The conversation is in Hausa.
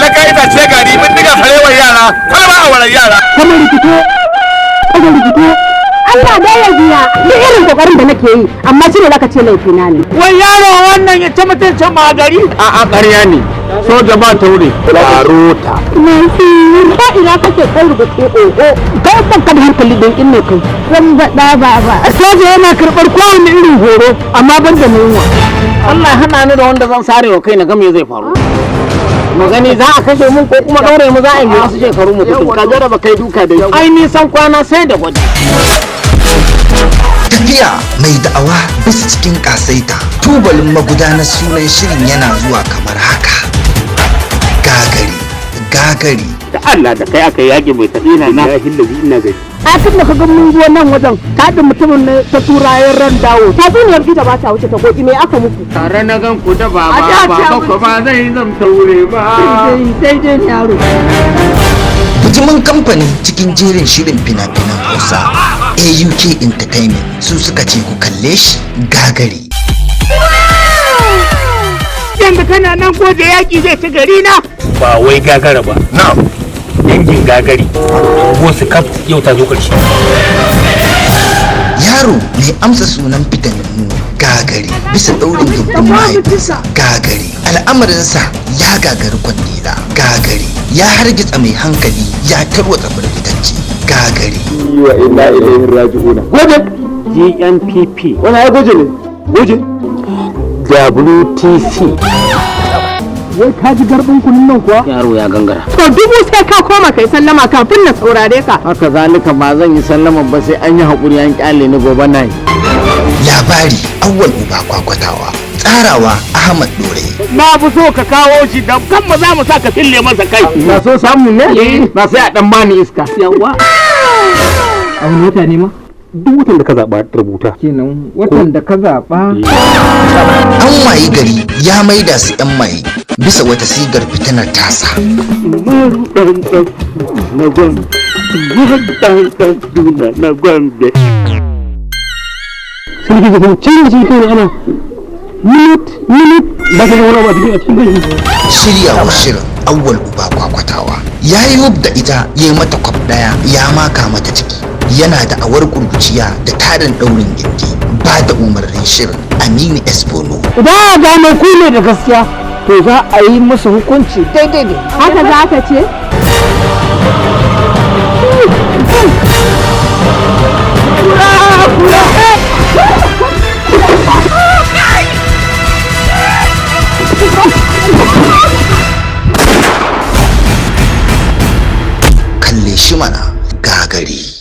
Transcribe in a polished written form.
laka ita ce gari mun diga farewar yara farma a wurin yara kamar rikito Allah da ya biya ni irin kokarin da nake yi amma shi ne zaka ce laifi na ne wai yaro wannan ya ci mutuncin ma gari a ƙarya ne soja ba taure barota ba ina kake kai rubuce oho kai ban ka da hankali don in ne kai zan bada baba soja yana karɓar kowane irin horo amma ban da yunwa Allah hana ni da wanda zan sarewa kai na ga me zai faru magani za a kashe mun ko kuma daure mu za a yi wasu shekaru mu kudu ka jaraba kai duka da ai nisan kwana sai da gwaji tafiya mai da'awa bisa cikin kasaita tubalin magudanar sunan shirin yana zuwa kamar haka gagari da Allah da kai aka yage mai tafiya na hillabi ina gari a tun da kaga mun zo nan wajen kadin mutumin ne ta turayen ran dawo ta duniyar gida ba ta wuce ta goki me aka muku tare na gan ku da baba ko ba zai zam taure ba daidai ne yaro bijimin kamfanin cikin jerin shirin fina-finan Hausa AUK Entertainment su suka ce ku kalle shi gagari yanda kana nan ko da yaki zai ci gari na ba wai gagara ba na dangin gagari wasu kaf yau ta zo ƙarshe yaro mai amsa sunan fitamin gagari bisa daurin gindin mahaifinsa gagari al'amarinsa ya gagari kwandila gagari ya hargitsa mai hankali ya tarwatsa firfitacce gagari wa inna ilaihi raji'un goje GNPP wani ai goje ne goje WTC wai ka ji garbin kunun nan kuwa yaro ya gangara to dubu sai ka koma kai sallama kafin na saurare ka haka zalika ba zan yi sallama ba sai an yi haƙuri an kyale ni gobe na yi labari awwal uba kwakwatawa tsarawa Ahmad Dore na fi so ka kawo shi da kan ma za mu sa ka fille masa kai na so samu ne na sai a dan bani iska yawa a wani wata ne ma duk watan da ka zaɓa rubuta kenan watan da ka zaɓa an wayi gari ya maida su yan maye bisa wata sigar fitinar tasa na gwambe sun ji kuma can da sun kai ana minute ba ka wani ba cikin gari shiryawa shirin awwal uba kwakwatawa ya yi hub da ita ya yi mata kwaf daya ya maka mata ciki yana da awar kurkuciya da tarin daurin gindi ba da umarnin shirin Aminu Esbono idan a gano ku ne da gaskiya to za a yi musu hukunci daidai ne haka za ka ce kalle shi mana gagari